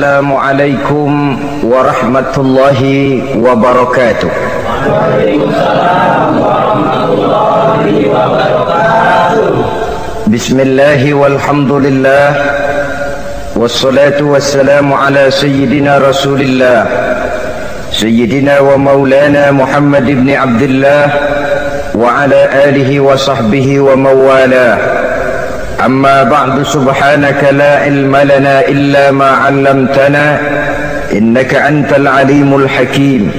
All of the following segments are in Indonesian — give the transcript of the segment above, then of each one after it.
Assalamualaikum warahmatullahi wabarakatuh. Waalaikumsalam warahmatullahi wabarakatuh. Bismillahi walhamdulillah, wassalatu wassalamu ala sayyidina rasulillah, sayyidina wa maulana Muhammad ibn Abdullah wa ala alihi wa sahbihi wa mawalah. Amma ba'du, subhanaka la ilma lana illa ma 'allamtana innaka antal alimul hakim.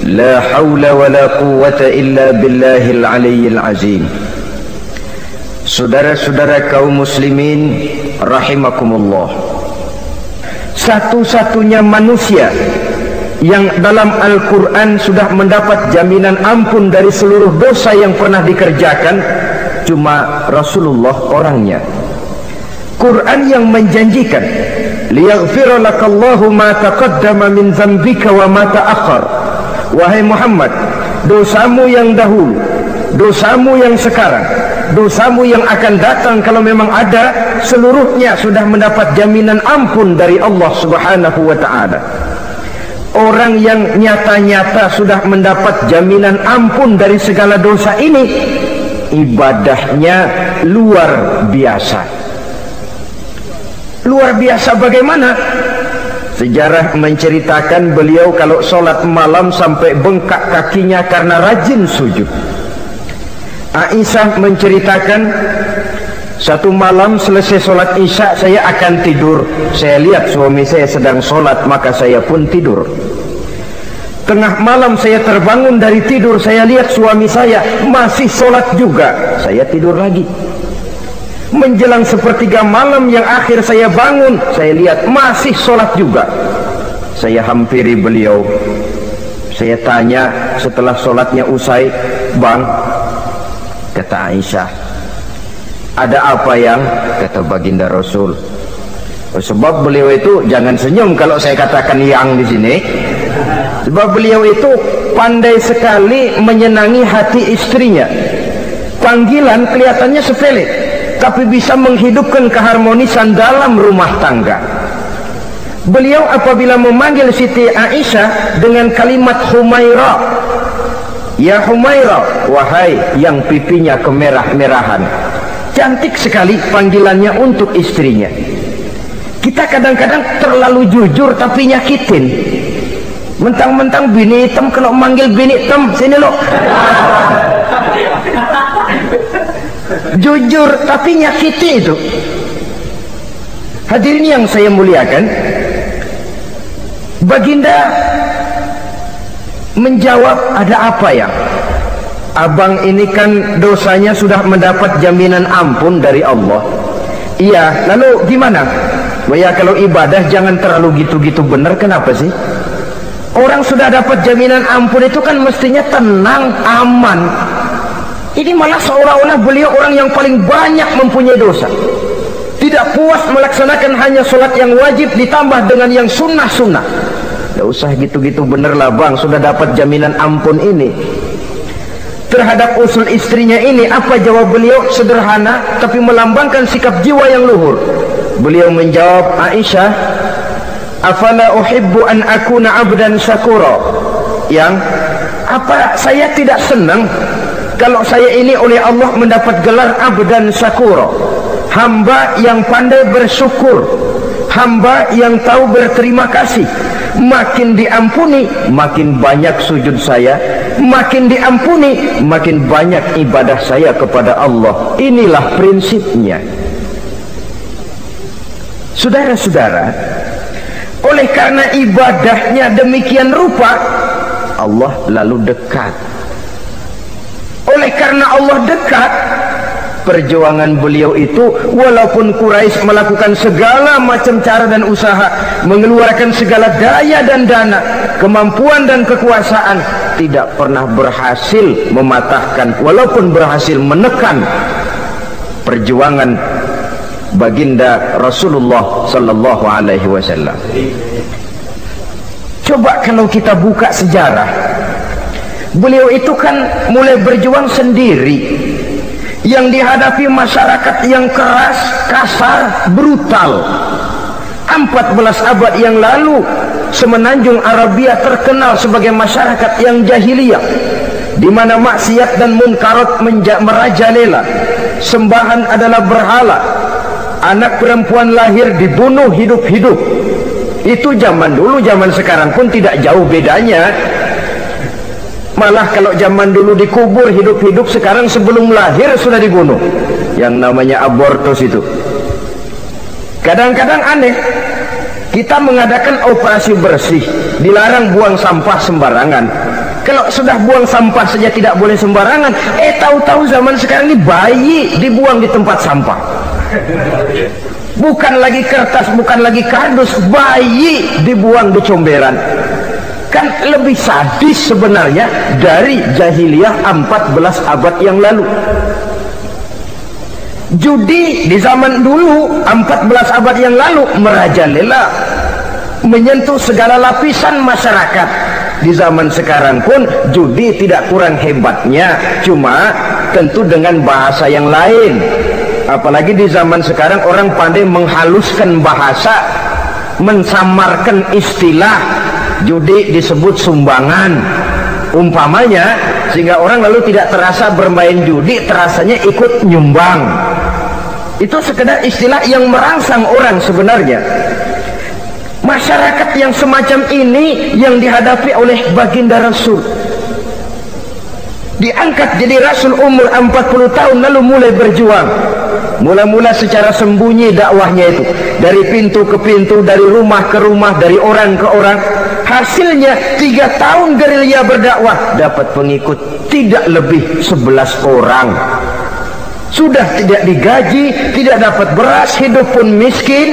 La haula wa la quwwata illa billahil aliyyil azim. Saudara-saudara kaum muslimin rahimakumullah, satu-satunya manusia yang dalam Al-Quran sudah mendapat jaminan ampun dari seluruh dosa yang pernah dikerjakan cuma Rasulullah orangnya. Quran yang menjanjikan liyaghfira lakallahu ma taqaddama min dzambika wa ma ta'akhkhar. Wahai Muhammad, dosamu yang dahulu, dosamu yang sekarang, dosamu yang akan datang kalau memang ada, seluruhnya sudah mendapat jaminan ampun dari Allah Subhanahu wa ta'ala. Orang yang nyata-nyata sudah mendapat jaminan ampun dari segala dosa ini, ibadahnya luar biasa. Luar biasa bagaimana? Sejarah menceritakan beliau kalau sholat malam sampai bengkak kakinya karena rajin sujud. Aisyah menceritakan, satu malam selesai sholat isya saya akan tidur. Saya lihat suami saya sedang sholat, maka saya pun tidur. Tengah malam saya terbangun dari tidur, saya lihat suami saya masih sholat juga, saya tidur lagi. Menjelang sepertiga malam yang akhir saya bangun, saya lihat masih sholat juga. Saya hampiri beliau, saya tanya setelah sholatnya usai, "Bang," kata Aisyah, "ada apa yang?" Kata baginda Rasul. Sebab beliau itu, jangan senyum kalau saya katakan yang di sini, sebab beliau itu pandai sekali menyenangi hati istrinya. Panggilan kelihatannya sepele, tapi bisa menghidupkan keharmonisan dalam rumah tangga. Beliau apabila memanggil Siti Aisyah dengan kalimat Humaira, "Ya Humaira," wahai yang pipinya kemerah-merahan. Cantik sekali panggilannya untuk istrinya. Kita kadang-kadang terlalu jujur tapi nyakitin. Mentang-mentang bini hitam, kalau manggil bini hitam, sini lo. Jujur tapi nyakiti itu. Hadirin yang saya muliakan, baginda menjawab, "Ada apa ya? Abang ini kan dosanya sudah mendapat jaminan ampun dari Allah." "Iya, lalu gimana?" "Wah ya, kalau ibadah jangan terlalu gitu-gitu bener, kenapa sih? Orang sudah dapat jaminan ampun itu kan mestinya tenang, aman. Ini malah seolah-olah beliau orang yang paling banyak mempunyai dosa. Tidak puas melaksanakan hanya sholat yang wajib ditambah dengan yang sunnah-sunnah. Tidak usah gitu-gitu bener lah bang, sudah dapat jaminan ampun ini." Terhadap usul istrinya ini, apa jawab beliau? Sederhana tapi melambangkan sikap jiwa yang luhur. Beliau menjawab, "Aisyah, afala uhibbu an akuna abdan syakura." Yang apa saya tidak senang kalau saya ini oleh Allah mendapat gelar abdan syakura, hamba yang pandai bersyukur, hamba yang tahu berterima kasih. Makin diampuni, makin banyak sujud saya, makin diampuni, makin banyak ibadah saya kepada Allah. Inilah prinsipnya. Saudara-saudara, oleh karena ibadahnya demikian rupa, Allah lalu dekat. Oleh karena Allah dekat, perjuangan beliau itu, walaupun Quraisy melakukan segala macam cara dan usaha, mengeluarkan segala daya dan dana, kemampuan dan kekuasaan, tidak pernah berhasil mematahkan, walaupun berhasil menekan perjuangan baginda Rasulullah sallallahu alaihi wasallam. Coba kalau kita buka sejarah, beliau itu kan mulai berjuang sendiri, yang dihadapi masyarakat yang keras, kasar, brutal. 14 abad yang lalu semenanjung Arabia terkenal sebagai masyarakat yang jahiliyah, di mana maksiat dan munkarat merajalela. Sembahan adalah berhala, anak perempuan lahir dibunuh hidup-hidup. Itu zaman dulu, zaman sekarang pun tidak jauh bedanya. Malah kalau zaman dulu dikubur hidup-hidup, sekarang sebelum lahir sudah dibunuh. Yang namanya abortus itu. Kadang-kadang aneh, kita mengadakan operasi bersih, dilarang buang sampah sembarangan. Kalau sudah buang sampah saja tidak boleh sembarangan, tahu-tahu zaman sekarang ini bayi dibuang di tempat sampah. Bukan lagi kertas, bukan lagi kardus, bayi dibuang di comberan. Kan lebih sadis sebenarnya dari jahiliyah 14 abad yang lalu. Judi di zaman dulu 14 abad yang lalu merajalela, menyentuh segala lapisan masyarakat. Di zaman sekarang pun judi tidak kurang hebatnya, cuma tentu dengan bahasa yang lain. Apalagi di zaman sekarang orang pandai menghaluskan bahasa, mensamarkan istilah. Judi disebut sumbangan umpamanya, sehingga orang lalu tidak terasa bermain judi, terasanya ikut nyumbang. Itu sekedar istilah yang merangsang orang sebenarnya. Masyarakat yang semacam ini yang dihadapi oleh baginda Rasul, diangkat jadi Rasul umur 40 tahun lalu mulai berjuang. Mula-mula secara sembunyi dakwahnya itu, dari pintu ke pintu, dari rumah ke rumah, dari orang ke orang. Hasilnya 3 tahun gerilya berdakwah, dapat pengikut tidak lebih 11 orang. Sudah tidak digaji, tidak dapat beras, hidup pun miskin.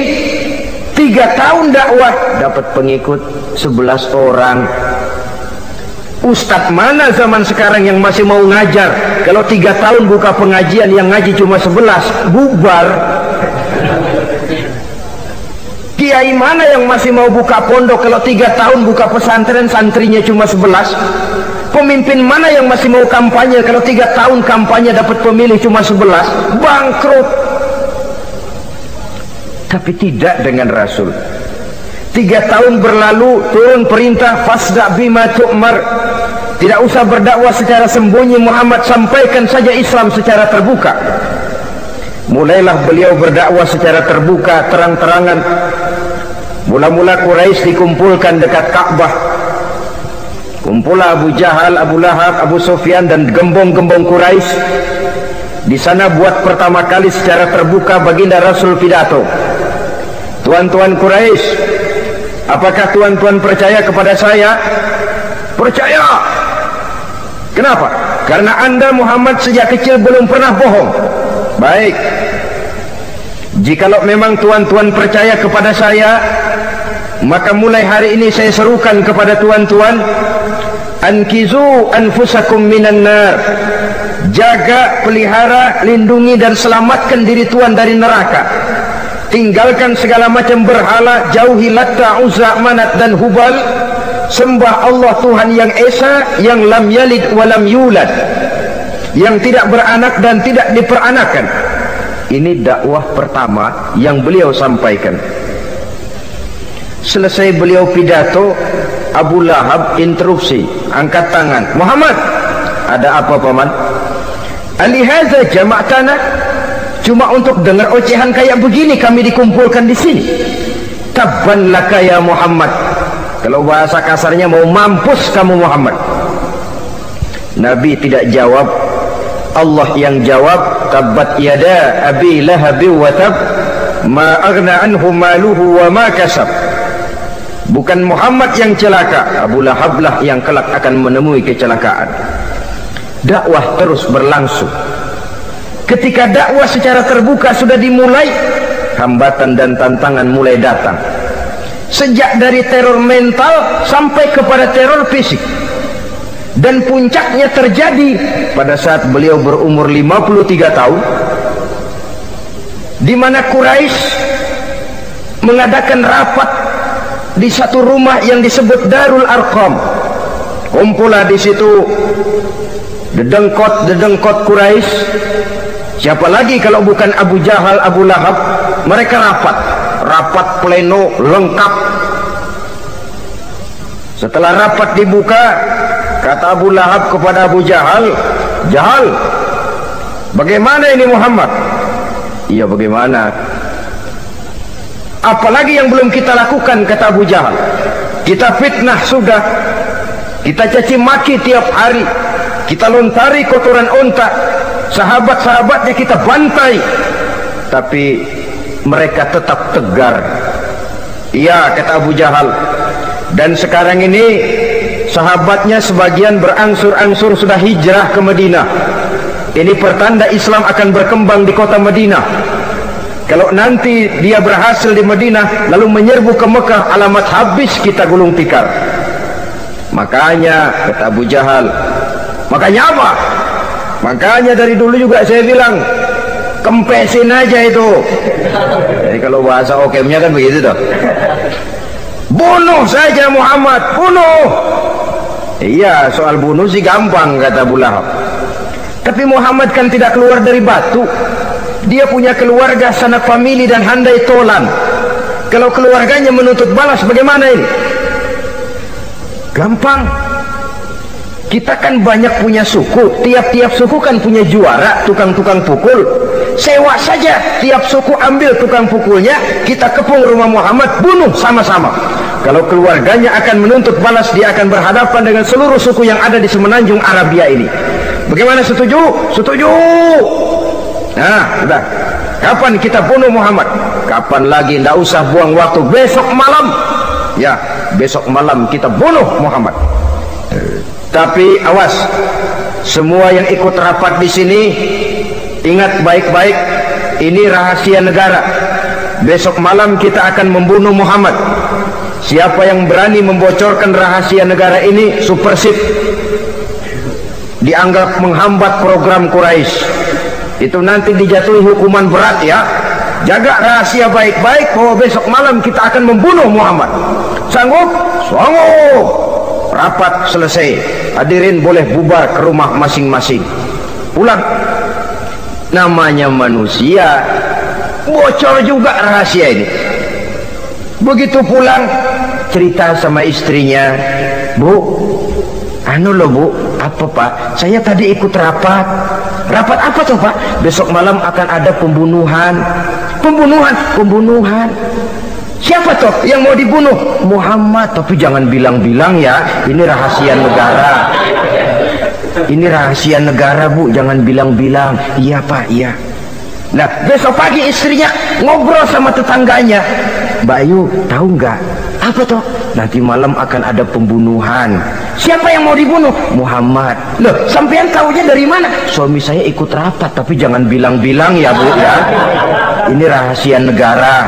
3 tahun dakwah, dapat pengikut 11 orang. Ustadz mana zaman sekarang yang masih mau ngajar? Kalau 3 tahun buka pengajian, yang ngaji cuma 11, bubar. Kiai mana yang masih mau buka pondok? Kalau 3 tahun buka pesantren, santrinya cuma 11. Pemimpin mana yang masih mau kampanye? Kalau 3 tahun kampanye dapat pemilih cuma 11, bangkrut. Tapi tidak dengan Rasul. 3 tahun berlalu, turun perintah fasda bima tu'mar. Tidak usah berdakwah secara sembunyi, Muhammad sampaikan saja Islam secara terbuka. Mulailah beliau berdakwah secara terbuka, terang-terangan. Mula-mula Quraisy dikumpulkan dekat Ka'bah. Kumpulah Abu Jahal, Abu Lahab, Abu Sufyan dan gembong-gembong Quraisy. Di sana buat pertama kali secara terbuka baginda Rasul pidato. Tuan-tuan Quraisy, apakah tuan-tuan percaya kepada saya? Percaya. Kenapa? Karena Anda Muhammad sejak kecil belum pernah bohong. Baik. Jikalau memang tuan-tuan percaya kepada saya, maka mulai hari ini saya serukan kepada tuan-tuan, ankizu anfusakum minan nar. Jaga, pelihara, lindungi dan selamatkan diri tuan dari neraka. Tinggalkan segala macam berhala, jauhi Latta, Uzza, Manat dan Hubal. Sembah Allah Tuhan yang Esa, yang lam yalid wa lam yulad, yang tidak beranak dan tidak diperanakan. Ini dakwah pertama yang beliau sampaikan. Selesai beliau pidato, Abu Lahab interupsi, angkat tangan. Muhammad, ada apa paman? Alihaza jama'tana? Cuma untuk dengar ocehan kayak begini kami dikumpulkan di sini. Tabban laka ya Muhammad. Kalau bahasa kasarnya, mau mampus kamu Muhammad. Nabi tidak jawab, Allah yang jawab. Tabbat yada abi lahabi wa tab, ma aghna anhu maluhu wa ma kasab. Bukan Muhammad yang celaka, Abu Lahab lah yang kelak akan menemui kecelakaan. Dakwah terus berlangsung. Ketika dakwah secara terbuka sudah dimulai, hambatan dan tantangan mulai datang. Sejak dari teror mental sampai kepada teror fisik. Dan puncaknya terjadi pada saat beliau berumur 53 tahun, di mana Quraisy mengadakan rapat di satu rumah yang disebut Darul Arqam. Kumpulah di situ dedengkot Quraisy. Siapa lagi kalau bukan Abu Jahal, Abu Lahab? Mereka rapat. rapat pleno lengkap. Setelah rapat dibuka, kata Abu Lahab kepada Abu Jahal, "Jahal, bagaimana ini Muhammad?" "Iya, bagaimana? Apalagi yang belum kita lakukan," kata Abu Jahal. "Kita fitnah sudah, kita caci maki tiap hari, kita lontari kotoran onta, sahabat-sahabatnya kita bantai, tapi mereka tetap tegar." "Iya," kata Abu Jahal, "dan sekarang ini sahabatnya sebagian berangsur-angsur sudah hijrah ke Madinah. Ini pertanda Islam akan berkembang di kota Madinah. Kalau nanti dia berhasil di Madinah lalu menyerbu ke Mekah, alamat habis kita gulung tikar." "Makanya," kata Abu Jahal, "makanya apa? Makanya dari dulu juga saya bilang, kempesin aja itu." Jadi kalau bahasa okemnya kan begitu toh. "Bunuh saja Muhammad, bunuh." "Iya, soal bunuh sih gampang," kata Abu Lahab. "Tapi Muhammad kan tidak keluar dari batu. Dia punya keluarga, sanak famili dan handai tolan. Kalau keluarganya menuntut balas bagaimana ini?" "Gampang. Kita kan banyak punya suku, tiap-tiap suku kan punya juara, tukang-tukang pukul. Sewa saja, tiap suku ambil tukang pukulnya, kita kepung rumah Muhammad, bunuh sama-sama. Kalau keluarganya akan menuntut balas, dia akan berhadapan dengan seluruh suku yang ada di semenanjung Arabia ini. Bagaimana, setuju?" "Setuju." "Nah, sudah. Kapan kita bunuh Muhammad?" "Kapan lagi, tidak usah buang waktu, besok malam." "Ya, besok malam kita bunuh Muhammad. Tapi awas, semua yang ikut rapat di sini, ingat baik-baik, ini rahasia negara. Besok malam kita akan membunuh Muhammad. Siapa yang berani membocorkan rahasia negara ini, supersip, dianggap menghambat program Quraisy. Itu nanti dijatuhi hukuman berat ya. Jaga rahasia baik-baik bahwa besok malam kita akan membunuh Muhammad. Sanggup?" "Sanggup." Rapat selesai, hadirin boleh bubar ke rumah masing-masing, pulang. Namanya manusia, bocor juga rahasia ini. Begitu pulang, cerita sama istrinya, "Bu, anu loh Bu." "Apa Pak?" "Saya tadi ikut rapat." "Rapat apa tuh Pak?" "Besok malam akan ada pembunuhan." "Pembunuhan?" "Pembunuhan." "Siapa toh yang mau dibunuh?" "Muhammad." "Tapi jangan bilang-bilang ya, ini rahasia negara." "Ini rahasia negara Bu, jangan bilang-bilang." "Iya Pak, iya." Nah, besok pagi istrinya ngobrol sama tetangganya, "Mbak Ayu, tahu nggak?" "Apa toh?" "Nanti malam akan ada pembunuhan." "Siapa yang mau dibunuh?" "Muhammad." "Loh, sampean tahunya dari mana?" "Suami saya ikut rapat." "Tapi jangan bilang-bilang ya Bu ya, ini rahasia negara.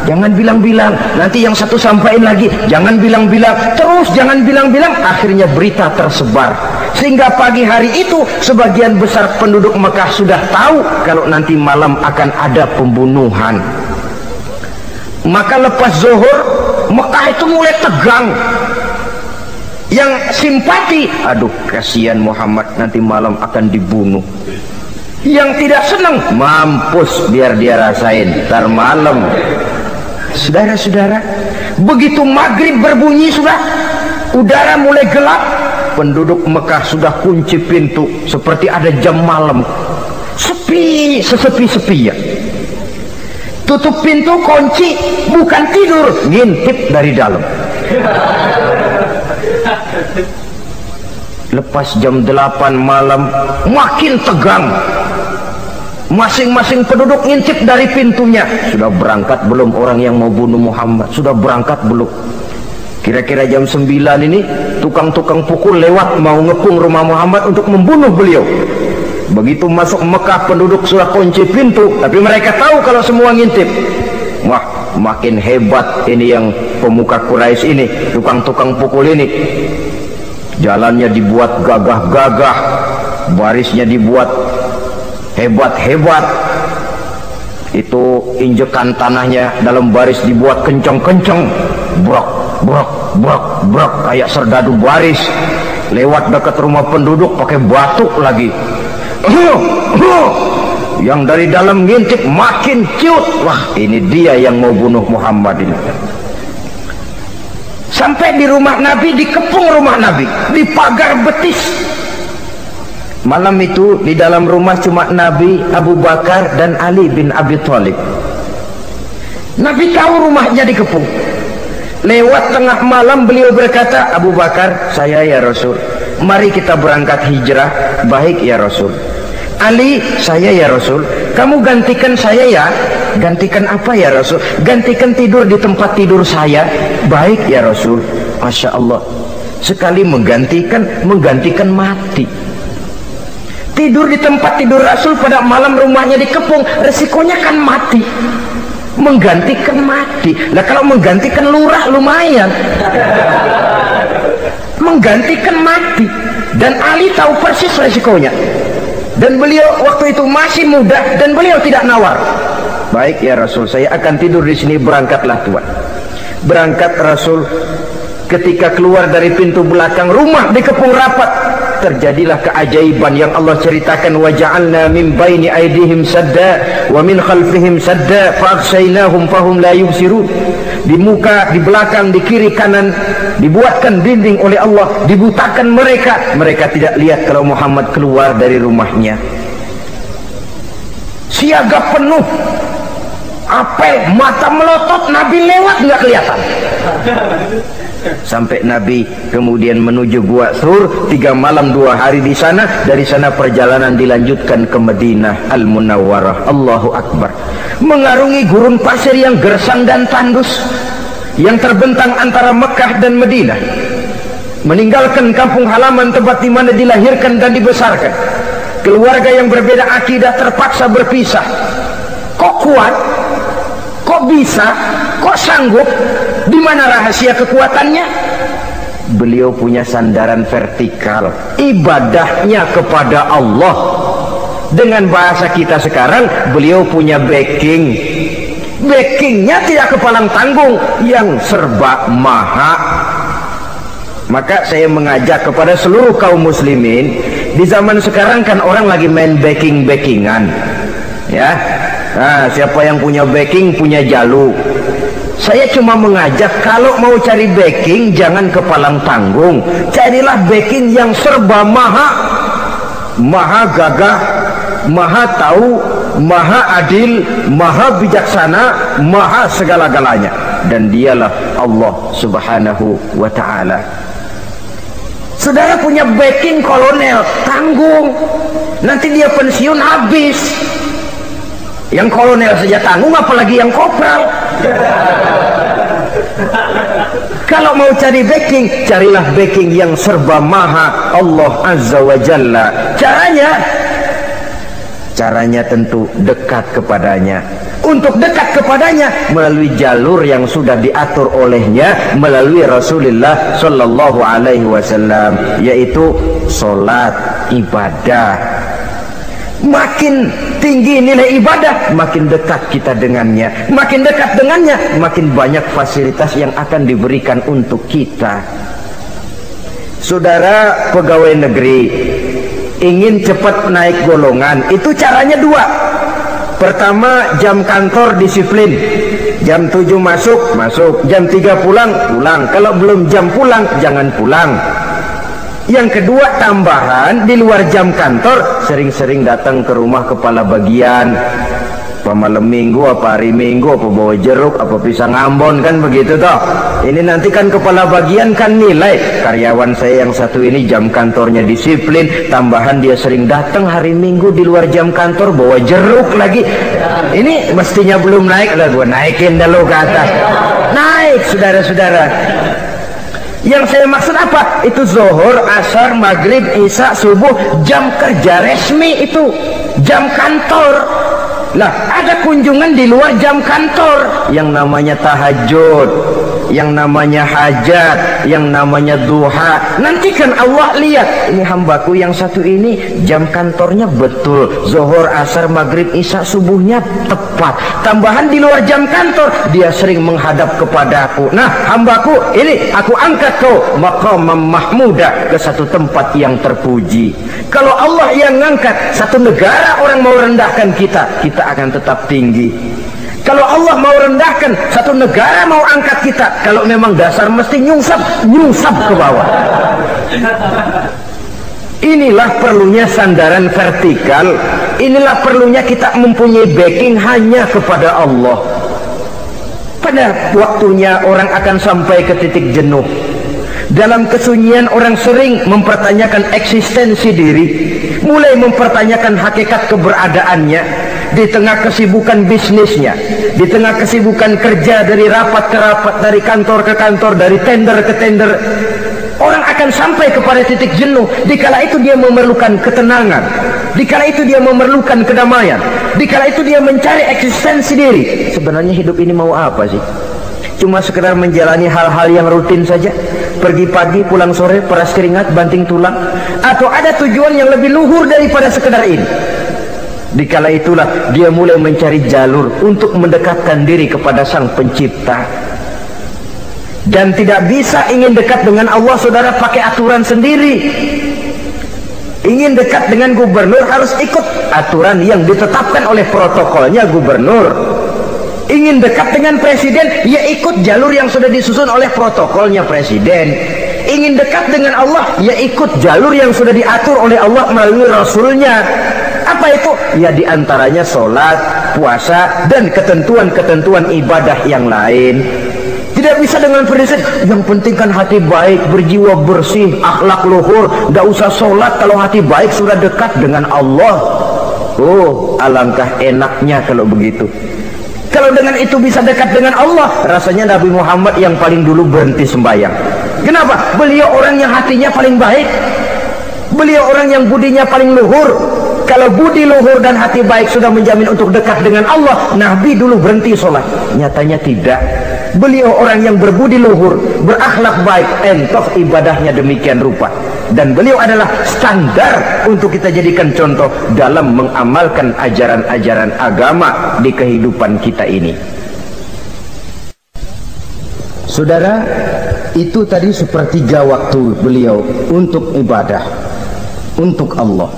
Jangan bilang-bilang, nanti yang satu sampaikan lagi, jangan bilang-bilang, terus jangan bilang-bilang." Akhirnya berita tersebar, sehingga pagi hari itu sebagian besar penduduk Mekah sudah tahu kalau nanti malam akan ada pembunuhan. Maka lepas zuhur, Mekah itu mulai tegang. Yang simpati, "Aduh kasihan Muhammad, nanti malam akan dibunuh." Yang tidak senang, "Mampus, biar dia rasain, ntar malam." Saudara-saudara, begitu maghrib berbunyi sudah, udara mulai gelap, penduduk Mekah sudah kunci pintu seperti ada jam malam. Sepi, sesepi-sepinya. Tutup pintu, kunci, bukan tidur, ngintip dari dalam. Lepas jam 8 malam, makin tegang. Masing-masing penduduk ngintip dari pintunya. Sudah berangkat belum orang yang mau bunuh Muhammad? Sudah berangkat belum? Kira-kira jam 9 ini tukang-tukang pukul lewat mau ngepung rumah Muhammad untuk membunuh beliau. Begitu masuk Mekah, penduduk sudah kunci pintu, tapi mereka tahu kalau semua ngintip. Wah, makin hebat ini yang pemuka Quraisy ini, tukang-tukang pukul ini. Jalannya dibuat gagah-gagah, barisnya dibuat hebat-hebat. Itu injekan tanahnya dalam baris dibuat kencang-kencang, brok brok brok brok, kayak serdadu baris. Lewat dekat rumah penduduk pakai batuk lagi. yang dari dalam ngintip makin ciut. Wah, ini dia yang mau bunuh Muhammad ini. Sampai di rumah Nabi, dikepung rumah Nabi, di pagar betis. Malam itu di dalam rumah cuma Nabi, Abu Bakar dan Ali bin Abi Thalib. Nabi tahu rumahnya dikepung. Lewat tengah malam beliau berkata, Abu Bakar, saya ya Rasul, mari kita berangkat hijrah. Baik ya Rasul. Ali, saya ya Rasul, kamu gantikan saya ya. Gantikan apa ya Rasul? Gantikan tidur di tempat tidur saya. Baik ya Rasul. Masya Allah, sekali menggantikan mati. Tidur di tempat tidur Rasul pada malam rumahnya dikepung, resikonya kan mati. Menggantikan mati. Lah kalau menggantikan lurah lumayan. Menggantikan mati. Dan Ali tahu persis resikonya. Dan beliau waktu itu masih muda dan beliau tidak nawar. Baik ya Rasul, saya akan tidur di sini, berangkatlah Tuhan. Berangkat Rasul. Ketika keluar dari pintu belakang rumah dikepung rapat, terjadilah keajaiban yang Allah ceritakan. Wa ja'alna min baini aydihim sadda wa min khalfihim sadda fa aghshaynahum fahum la yubsirun. Di muka, di belakang, di kiri, kanan dibuatkan dinding oleh Allah, dibutakan mereka tidak lihat kalau Muhammad keluar dari rumahnya. Siaga penuh, apel, mata melotot, Nabi lewat nggak kelihatan. Sampai Nabi kemudian menuju Gua Thur, 3 malam 2 hari di sana. Dari sana perjalanan dilanjutkan ke Madinah Al-Munawwarah. Allahu Akbar. Mengarungi gurun pasir yang gersang dan tandus yang terbentang antara Mekah dan Madinah. Meninggalkan kampung halaman tempat di mana dilahirkan dan dibesarkan. Keluarga yang berbeda akidah terpaksa berpisah. Kok kuat? Kok bisa? Kok sanggup? Di mana rahasia kekuatannya? Beliau punya sandaran vertikal, ibadahnya kepada Allah. Dengan bahasa kita sekarang, beliau punya backing. Backingnya tidak kepalang tanggung, yang serba maha. Maka saya mengajak kepada seluruh kaum muslimin, di zaman sekarang kan orang lagi main backingan, ya. Nah, siapa yang punya backing punya jalu. Saya cuma mengajak, kalau mau cari backing jangan kepalang tanggung, carilah backing yang serba maha. Maha gagah, maha tahu, maha adil, maha bijaksana, maha segala-galanya, dan dialah Allah Subhanahu wa ta'ala. Saudara punya backing kolonel, tanggung, nanti dia pensiun habis. Yang kolonel saja tanggung, apalagi yang kopral. Kalau mau cari backing, carilah backing yang serba maha, Allah Azza wa Jalla. Caranya tentu dekat kepadanya. Untuk dekat kepadanya melalui jalur yang sudah diatur olehnya, melalui Rasulullah Sallallahu Alaihi Wasallam, yaitu solat, ibadah. Makin tinggi nilai ibadah, makin dekat kita dengannya. Makin dekat dengannya, makin banyak fasilitas yang akan diberikan untuk kita. Saudara pegawai negeri ingin cepat naik golongan, itu caranya 2. Pertama, jam kantor disiplin. Jam 7 masuk, jam 3 pulang. Kalau belum jam pulang, jangan pulang. Yang kedua, tambahan, di luar jam kantor sering-sering datang ke rumah kepala bagian. Apa malam minggu, apa hari minggu, apa bawa jeruk, apa pisang Ambon, kan begitu toh. Ini nanti kan kepala bagian kan nilai, karyawan saya yang satu ini jam kantornya disiplin, tambahan dia sering datang hari minggu di luar jam kantor bawa jeruk lagi. Ini mestinya belum naik, lah gua naikin dulu ke atas. Naik, saudara-saudara. Yang saya maksud apa? Itu zuhur, asar, maghrib, isya, subuh, jam kerja resmi, itu jam kantor. Lah, ada kunjungan di luar jam kantor yang namanya tahajud. yang namanya hajat, yang namanya duha. Nanti kan Allah lihat, ini hambaku yang satu ini jam kantornya betul, zuhur, asar, maghrib, isya, subuhnya tepat. Tambahan di luar jam kantor dia sering menghadap kepadaku. Nah hambaku ini aku angkat kau maqamam mahmudah, ke satu tempat yang terpuji. Kalau Allah yang ngangkat, satu negara orang mau rendahkan kita, kita akan tetap tinggi. Kalau Allah mau rendahkan, satu negara mau angkat kita, kalau memang dasar mesti nyungsap ke bawah. Inilah perlunya sandaran vertikal. Inilah perlunya kita mempunyai backing hanya kepada Allah. Pada waktunya orang akan sampai ke titik jenuh. Dalam kesunyian orang sering mempertanyakan eksistensi diri, mulai mempertanyakan hakikat keberadaannya. Di tengah kesibukan bisnisnya, di tengah kesibukan kerja, dari rapat ke rapat, dari kantor ke kantor, dari tender ke tender, orang akan sampai kepada titik jenuh. Dikala itu dia memerlukan ketenangan, dikala itu dia memerlukan kedamaian, dikala itu dia mencari eksistensi diri. Sebenarnya hidup ini mau apa sih? Cuma sekedar menjalani hal-hal yang rutin saja, pergi pagi pulang sore, peras keringat, banting tulang, atau ada tujuan yang lebih luhur daripada sekedar ini? Dikala itulah dia mulai mencari jalur untuk mendekatkan diri kepada Sang Pencipta. Dan tidak bisa ingin dekat dengan Allah saudara pakai aturan sendiri. Ingin dekat dengan gubernur harus ikut aturan yang ditetapkan oleh protokolnya gubernur. Ingin dekat dengan presiden, ya ikut jalur yang sudah disusun oleh protokolnya presiden. Ingin dekat dengan Allah, ya ikut jalur yang sudah diatur oleh Allah melalui Rasulnya. Apa itu? Ya diantaranya sholat, puasa, dan ketentuan-ketentuan ibadah yang lain. Tidak bisa dengan prinsip yang penting kan hati baik, berjiwa bersih, akhlak luhur, gak usah sholat kalau hati baik sudah dekat dengan Allah. Oh, alangkah enaknya kalau begitu. Kalau dengan itu bisa dekat dengan Allah, rasanya Nabi Muhammad yang paling dulu berhenti sembahyang. Kenapa? Beliau orang yang hatinya paling baik, beliau orang yang budinya paling luhur. Kalau budi luhur dan hati baik sudah menjamin untuk dekat dengan Allah, Nabi dulu berhenti sholat. Nyatanya tidak. Beliau orang yang berbudi luhur, berakhlak baik, entoh ibadahnya demikian rupa. Dan beliau adalah standar untuk kita jadikan contoh dalam mengamalkan ajaran-ajaran agama di kehidupan kita ini. Saudara, itu tadi sepertiga waktu beliau untuk ibadah, untuk Allah.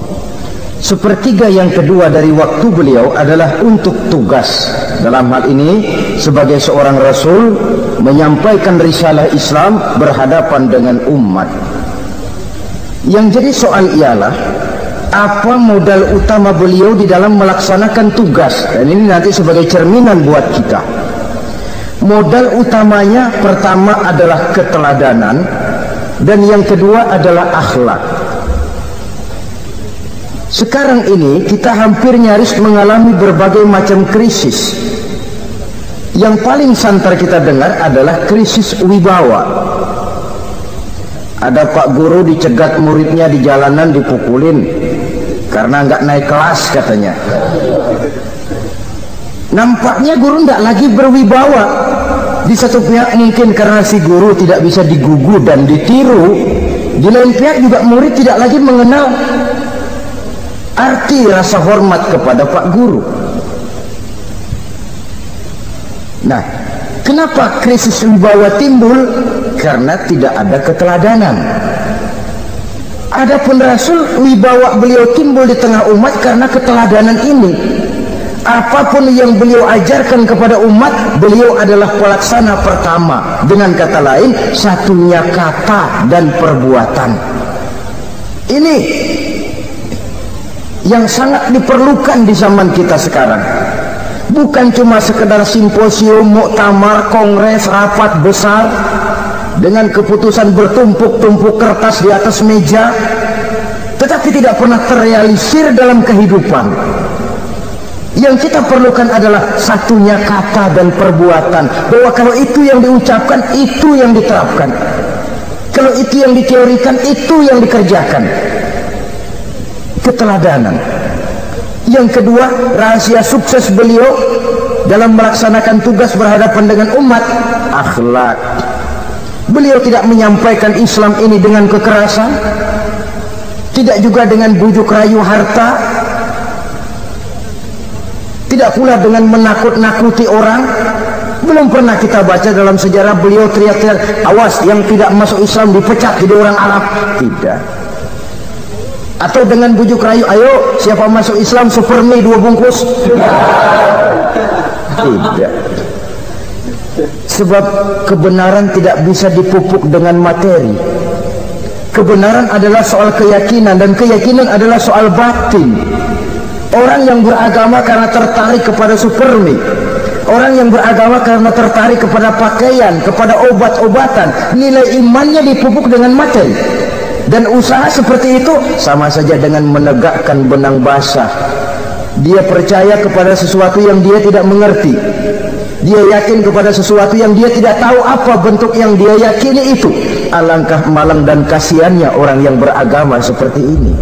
Sepertiga yang kedua dari waktu beliau adalah untuk tugas. Dalam hal ini sebagai seorang Rasul menyampaikan risalah Islam berhadapan dengan umat. Yang jadi soal ialah apa modal utama beliau di dalam melaksanakan tugas. Dan ini nanti sebagai cerminan buat kita. Modal utamanya pertama adalah keteladanan, dan yang kedua adalah akhlak. Sekarang ini kita hampir nyaris mengalami berbagai macam krisis. Yang paling santer kita dengar adalah krisis wibawa. Ada pak guru dicegat muridnya di jalanan, dipukulin karena nggak naik kelas katanya. Nampaknya guru nggak lagi berwibawa. Di satu pihak mungkin karena si guru tidak bisa digugu dan ditiru, di lain pihak juga murid tidak lagi mengenal arti rasa hormat kepada Pak Guru. Nah, kenapa krisis wibawa timbul? Karena tidak ada keteladanan. Adapun Rasul, wibawa beliau timbul di tengah umat karena keteladanan ini. Apapun yang beliau ajarkan kepada umat, beliau adalah pelaksana pertama. Dengan kata lain, satunya kata dan perbuatan. Ini yang sangat diperlukan di zaman kita sekarang. Bukan cuma sekedar simposium, muktamar, kongres, rapat besar dengan keputusan bertumpuk-tumpuk kertas di atas meja, tetapi tidak pernah terrealisir dalam kehidupan. Yang kita perlukan adalah satunya kata dan perbuatan, bahwa kalau itu yang diucapkan, itu yang diterapkan. Kalau itu yang diteorikan, itu yang dikerjakan. Keteladanan. Yang kedua, rahasia sukses beliau dalam melaksanakan tugas berhadapan dengan umat akhlak. Beliau tidak menyampaikan Islam ini dengan kekerasan, tidak juga dengan bujuk rayu harta, tidak pula dengan menakut-nakuti orang. Belum pernah kita baca dalam sejarah beliau teriak-teriak, awas yang tidak masuk Islam dipecat jadi orang Arab. Tidak. Atau dengan bujuk rayu, ayo siapa masuk Islam super mie 2 bungkus. Tidak. Sebab kebenaran tidak bisa dipupuk dengan materi. Kebenaran adalah soal keyakinan, dan keyakinan adalah soal batin. Orang yang beragama karena tertarik kepada supermi, orang yang beragama karena tertarik kepada pakaian, kepada obat-obatan, nilai imannya dipupuk dengan materi. Dan usaha seperti itu sama saja dengan menegakkan benang basah. Dia percaya kepada sesuatu yang dia tidak mengerti. Dia yakin kepada sesuatu yang dia tidak tahu apa bentuk yang dia yakini itu. Alangkah malang dan kasihannya orang yang beragama seperti ini.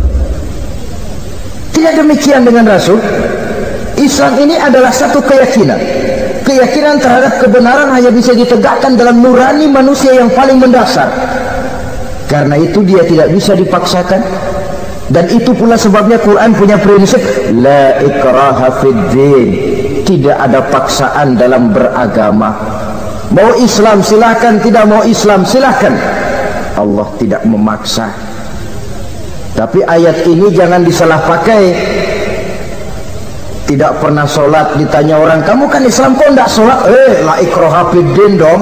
Tidak demikian dengan Rasul. Islam ini adalah satu keyakinan. Keyakinan terhadap kebenaran hanya bisa ditegakkan dalam nurani manusia yang paling mendasar. Karena itu dia tidak bisa dipaksakan. Dan itu pula sebabnya Quran punya prinsip la ikraha fid din. Tidak ada paksaan dalam beragama. Mau Islam silahkan, tidak mau Islam silahkan. Allah tidak memaksa. Tapi ayat ini jangan disalah pakai. Tidak pernah sholat, ditanya orang, kamu kan Islam kok tidak sholat? La ikraha fid din dong.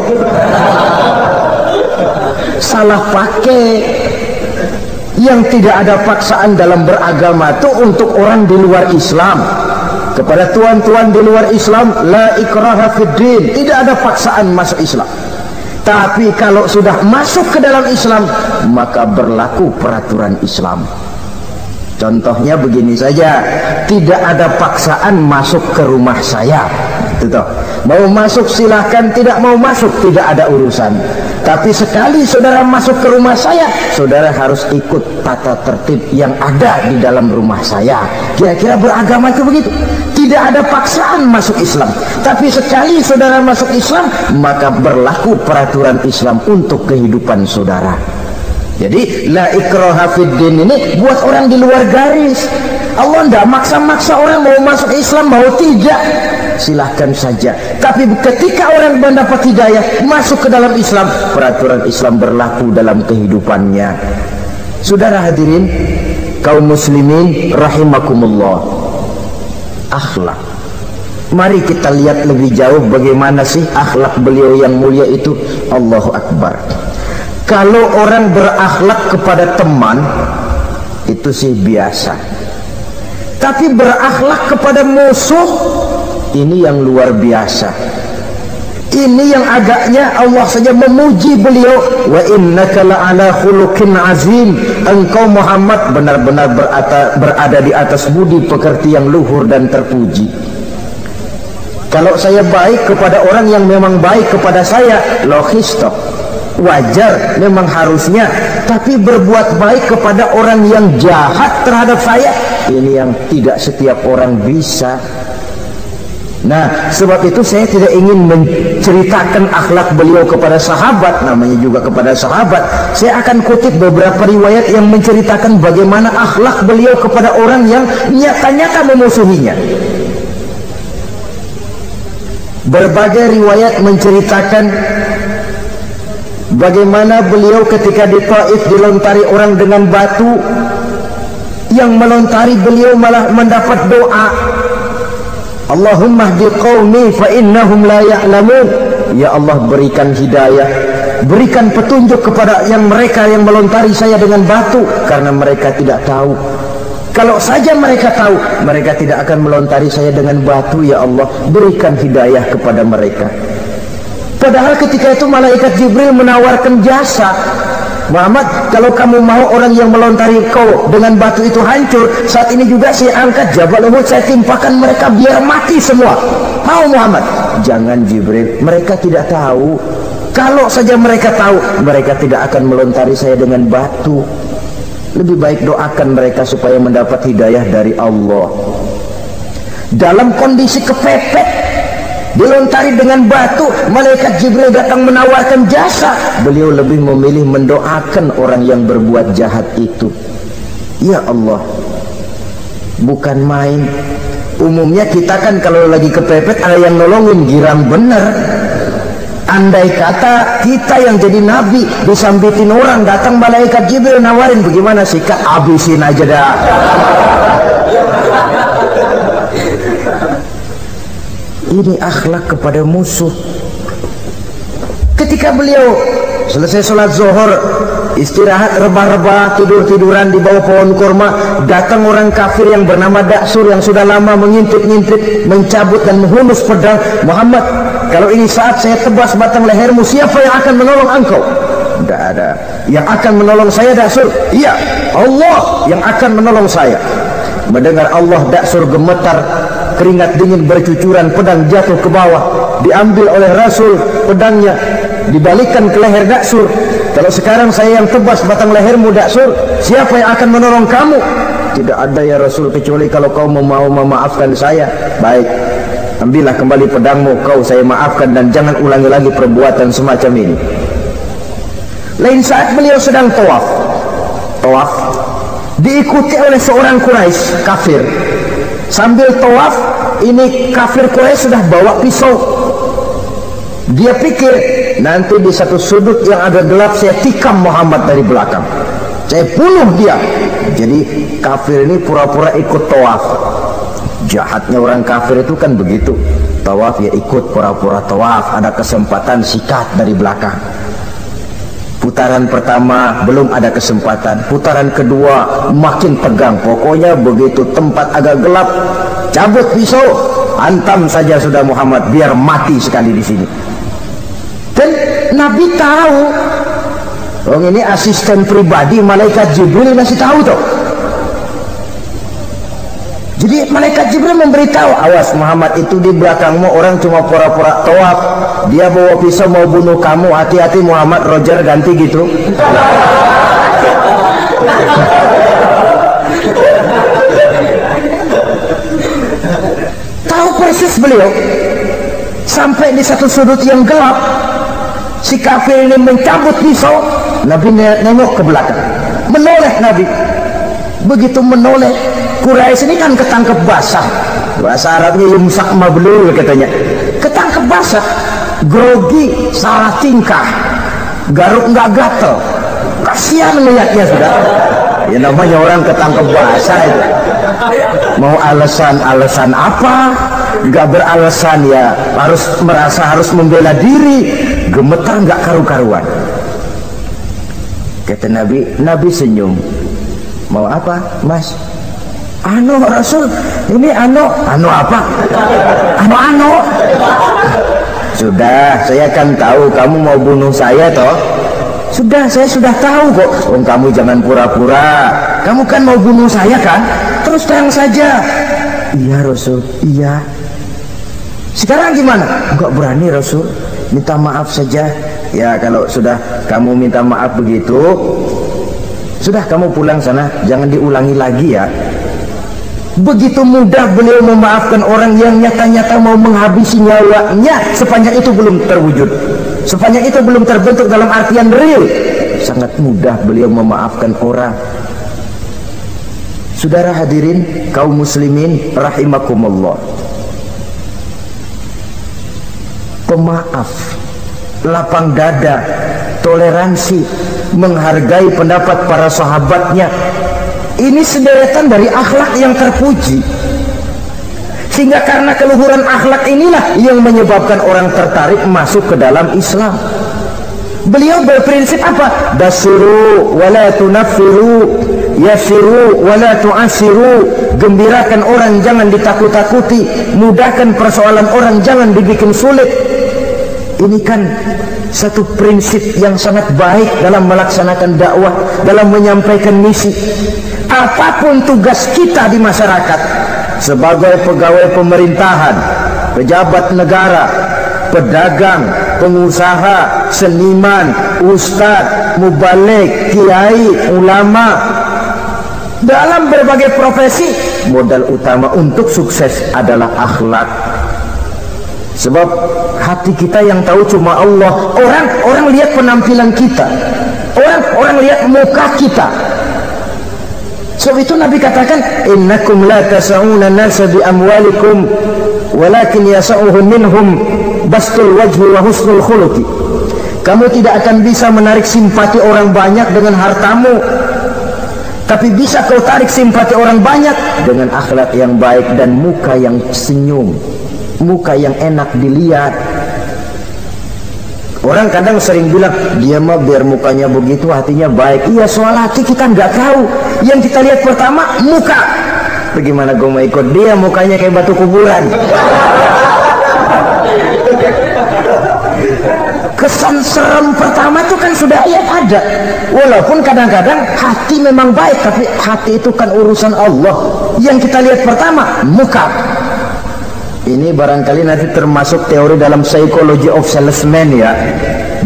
Salah pakai. Yang tidak ada paksaan dalam beragama itu untuk orang di luar Islam. Kepada tuan-tuan di luar Islam, la ikraha fid din, tidak ada paksaan masuk Islam. Tapi kalau sudah masuk ke dalam Islam, maka berlaku peraturan Islam. Contohnya begini saja, tidak ada paksaan masuk ke rumah saya. Itu mau masuk silahkan, tidak mau masuk tidak ada urusan. Tapi sekali saudara masuk ke rumah saya, saudara harus ikut tata tertib yang ada di dalam rumah saya. Kira-kira beragama itu begitu. Tidak ada paksaan masuk Islam. Tapi sekali saudara masuk Islam, maka berlaku peraturan Islam untuk kehidupan saudara. Jadi la ikraha fid din ini buat orang di luar garis. Allah tidak maksa-maksa orang mau masuk Islam mau tidak, silahkan saja. Tapi ketika orang mendapat hidayah masuk ke dalam Islam, peraturan Islam berlaku dalam kehidupannya. Saudara hadirin kaum muslimin rahimakumullah, akhlak. Mari kita lihat lebih jauh bagaimana sih akhlak beliau yang mulia itu. Allahu Akbar. Kalau orang berakhlak kepada teman itu sih biasa. Tapi berakhlak kepada musuh ini yang luar biasa. Ini yang agaknya Allah saja memuji beliau, wa innaka la'ala khuluqin azim. Engkau Muhammad benar-benar berada di atas budi pekerti yang luhur dan terpuji. Kalau saya baik kepada orang yang memang baik kepada saya, logis toh, wajar, memang harusnya. Tapi berbuat baik kepada orang yang jahat terhadap saya, ini yang tidak setiap orang bisa. Nah, sebab itu saya tidak ingin menceritakan akhlak beliau kepada sahabat, namanya juga kepada sahabat. Saya akan kutip beberapa riwayat yang menceritakan bagaimana akhlak beliau kepada orang yang nyata-nyata memusuhinya. Berbagai riwayat menceritakan bagaimana beliau ketika di Taif dilontari orang dengan batu, yang melontari beliau malah mendapat doa, Allahumma hdi qaumi fa innahum la ya'lamun. Ya Allah, berikan hidayah, berikan petunjuk kepada yang mereka yang melontari saya dengan batu, karena mereka tidak tahu. Kalau saja mereka tahu, mereka tidak akan melontari saya dengan batu. Ya Allah, berikan hidayah kepada mereka. Padahal ketika itu malaikat Jibril menawarkan jasa, Muhammad, kalau kamu mau orang yang melontari kau dengan batu itu hancur, saat ini juga saya angkat Jabal Uhud, saya timpakan mereka biar mati semua. Mau Muhammad? Jangan Jibril, mereka tidak tahu. Kalau saja mereka tahu, mereka tidak akan melontari saya dengan batu. Lebih baik doakan mereka supaya mendapat hidayah dari Allah. Dalam kondisi kepepet, dilontari dengan batu, malaikat Jibril datang menawarkan jasa, beliau lebih memilih mendoakan orang yang berbuat jahat itu. Ya Allah, bukan main. Umumnya kita kan kalau lagi kepepet ada yang nolongin, girang bener. Andai kata kita yang jadi nabi disambitin orang, datang malaikat Jibril nawarin, bagaimana sikap? Habisin aja dah. Ini akhlak kepada musuh. Ketika beliau selesai sholat zuhur, istirahat rebah-rebah, tidur-tiduran di bawah pohon kurma, datang orang kafir yang bernama Daksur yang sudah lama mengintip-ngintip, mencabut dan menghunus pedang. Muhammad, kalau ini saat saya tebas batang lehermu, siapa yang akan menolong engkau? Tidak ada. Yang akan menolong saya Daksur? Iya, Allah yang akan menolong saya. Mendengar Allah, Daksur gemetar, keringat dingin bercucuran, pedang jatuh ke bawah, diambil oleh Rasul pedangnya, dibalikkan ke leher Daksur. Kalau sekarang saya yang tebas batang lehermu Daksur, siapa yang akan menolong kamu? Tidak ada ya Rasul, kecuali kalau kau mau memaafkan saya. Baik, ambillah kembali pedangmu, kau saya maafkan, dan jangan ulangi lagi perbuatan semacam ini. Lain saat beliau sedang tawaf, diikuti oleh seorang Quraisy kafir. Sambil tawaf, ini kafir Quraisy sudah bawa pisau. Dia pikir nanti di satu sudut yang agak gelap saya tikam Muhammad dari belakang, saya bunuh dia. Jadi kafir ini pura-pura ikut tawaf. Jahatnya orang kafir itu kan begitu, tawaf ya ikut pura-pura tawaf, ada kesempatan sikat dari belakang. Putaran pertama belum ada kesempatan, putaran kedua makin tegang. Pokoknya begitu tempat agak gelap, cabut pisau, hantam saja sudah Muhammad, biar mati sekali di sini. Dan Nabi tahu, orang ini asisten pribadi malaikat Jibril, masih tahu tuh. Jadi malaikat Jibril memberitahu, awas Muhammad, itu di belakangmu orang cuma pura-pura tawaf, dia bawa pisau mau bunuh kamu, hati-hati Muhammad, Roger ganti gitu. Tahu persis beliau. Sampai di satu sudut yang gelap, si kafir ini mencabut pisau. Nabi nengok ke belakang, menoleh Nabi. Begitu menoleh, Quraisy ini kan ketangkep basah, bahasa Arabnya yumsak mablul katanya, ketangkep basah, grogi, salah tingkah, garuk nggak gatel, kasihan melihatnya sudah. Ya namanya orang ketangkep basah itu, mau alasan apa? Nggak beralasan ya, harus merasa harus membela diri, gemetar nggak karu-karuan. Kata Nabi senyum. Mau apa, Mas? Anu Rasul, ini anu apa? Anu. Sudah, saya kan tahu kamu mau bunuh saya toh. Sudah, saya sudah tahu kok. Kamu jangan pura-pura. Kamu kan mau bunuh saya kan? Terus terang saja. Iya Rasul, iya. Sekarang gimana? Enggak berani Rasul. Minta maaf saja. Ya kalau sudah kamu minta maaf begitu, sudah kamu pulang sana, jangan diulangi lagi ya. Begitu mudah beliau memaafkan orang yang nyata-nyata mau menghabisi nyawanya, sepanjang itu belum terwujud, sepanjang itu belum terbentuk dalam artian real. Sangat mudah beliau memaafkan orang. Saudara hadirin kaum muslimin rahimakumullah, pemaaf, lapang dada, toleransi, menghargai pendapat para sahabatnya, ini sederetan dari akhlak yang terpuji. Sehingga karena keluhuran akhlak inilah yang menyebabkan orang tertarik masuk ke dalam Islam. Beliau berprinsip apa? Dasiru wala tunaffiru, yasiru wala tu'asiru. Gembirakan orang, jangan ditakut-takuti. Mudahkan persoalan orang, jangan dibikin sulit. Ini kan satu prinsip yang sangat baik dalam melaksanakan dakwah, dalam menyampaikan misi. Apapun tugas kita di masyarakat, sebagai pegawai pemerintahan, pejabat negara, pedagang, pengusaha, seniman, ustadz, mubaligh, kiai, ulama, dalam berbagai profesi, modal utama untuk sukses adalah akhlak. Sebab hati kita yang tahu cuma Allah. Orang lihat penampilan kita, orang lihat muka kita. Sebab itu Nabi katakan, innakum la tas'una nasa bi amwalikum walakin yas'uhum minhum bastul wajhi wa husnul khuluqi. Kamu tidak akan bisa menarik simpati orang banyak dengan hartamu, tapi bisa kau tarik simpati orang banyak dengan akhlak yang baik dan muka yang senyum, muka yang enak dilihat. Orang kadang sering bilang, dia mah biar mukanya begitu hatinya baik. Iya, soal hati kita nggak tahu. Yang kita lihat pertama muka. Bagaimana gue mau ikut dia, mukanya kayak batu kuburan. Kesan serem pertama itu kan sudah ada. Walaupun kadang-kadang hati memang baik, tapi hati itu kan urusan Allah. Yang kita lihat pertama muka. Ini barangkali nanti termasuk teori dalam psychology of salesman ya,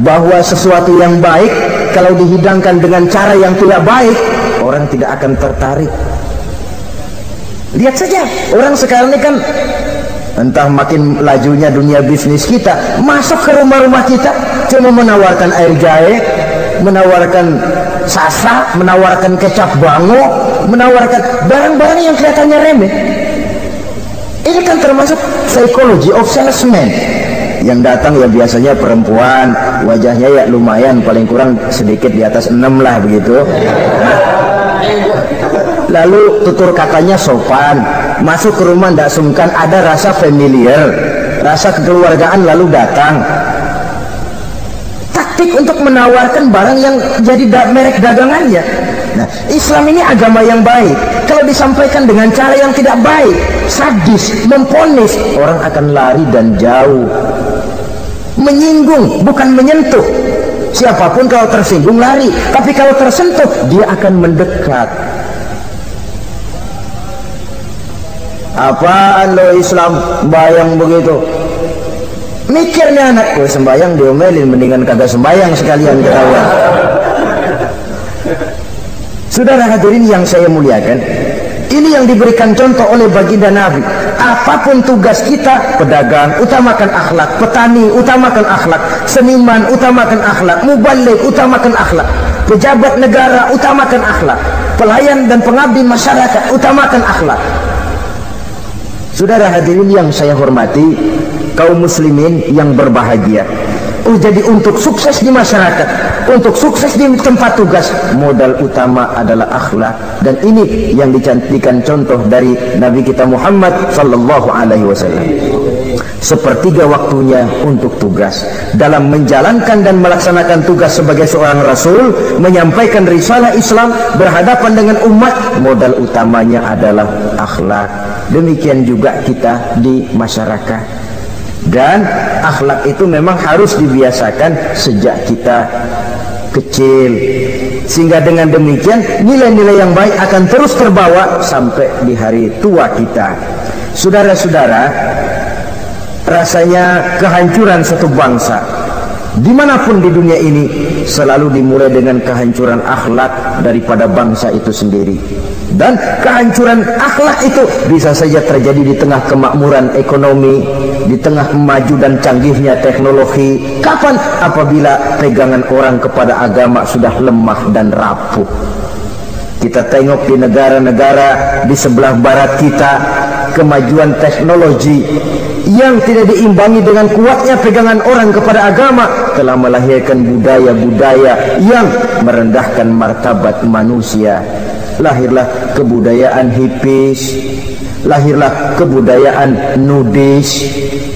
bahwa sesuatu yang baik kalau dihidangkan dengan cara yang tidak baik, orang tidak akan tertarik. Lihat saja orang sekarang ini kan, entah makin lajunya dunia bisnis kita, masuk ke rumah-rumah kita cuma menawarkan air jahe, menawarkan sasa, menawarkan kecap bango, menawarkan barang-barang yang kelihatannya remeh. Ini kan termasuk psychology of salesman. Yang datang ya biasanya perempuan, wajahnya ya lumayan, paling kurang sedikit di atas 6 lah begitu. Lalu tutur katanya sopan, masuk ke rumah tidak sungkan, ada rasa familiar, rasa kekeluargaan, lalu datang. Taktik untuk menawarkan barang yang jadi merek dagangannya. Nah, Islam ini agama yang baik. Kalau disampaikan dengan cara yang tidak baik, sadis, memponis, orang akan lari dan jauh. Menyinggung, bukan menyentuh. Siapapun kalau tersinggung lari, tapi kalau tersentuh dia akan mendekat. Apaan lo Islam bayang begitu? Mikirnya anak, gue sembayang diomelin, mendingan kagak sembayang sekalian ketahuan. Saudara hadirin yang saya muliakan, ini yang diberikan contoh oleh baginda Nabi. Apapun tugas kita, pedagang utamakan akhlak, petani utamakan akhlak, seniman utamakan akhlak, mubaligh utamakan akhlak, pejabat negara utamakan akhlak, pelayan dan pengabdi masyarakat utamakan akhlak. Saudara hadirin yang saya hormati, kaum muslimin yang berbahagia, jadi untuk sukses di masyarakat, untuk sukses di tempat tugas, modal utama adalah akhlak. Dan ini yang dijadikan contoh dari Nabi kita Muhammad sallallahu alaihi wasallam. Sepertiga waktunya untuk tugas, dalam menjalankan dan melaksanakan tugas sebagai seorang rasul, menyampaikan risalah Islam, berhadapan dengan umat, modal utamanya adalah akhlak. Demikian juga kita di masyarakat. Dan akhlak itu memang harus dibiasakan sejak kita kecil, sehingga dengan demikian nilai-nilai yang baik akan terus terbawa sampai di hari tua kita. Saudara-saudara, rasanya kehancuran satu bangsa dimanapun di dunia ini selalu dimulai dengan kehancuran akhlak daripada bangsa itu sendiri. Dan kehancuran akhlak itu bisa saja terjadi di tengah kemakmuran ekonomi, di tengah maju dan canggihnya teknologi. Kapan? Apabila pegangan orang kepada agama sudah lemah dan rapuh. Kita tengok di negara-negara di sebelah barat kita, kemajuan teknologi yang tidak diimbangi dengan kuatnya pegangan orang kepada agama telah melahirkan budaya-budaya yang merendahkan martabat manusia. Lahirlah kebudayaan hipis, lahirlah kebudayaan nudis,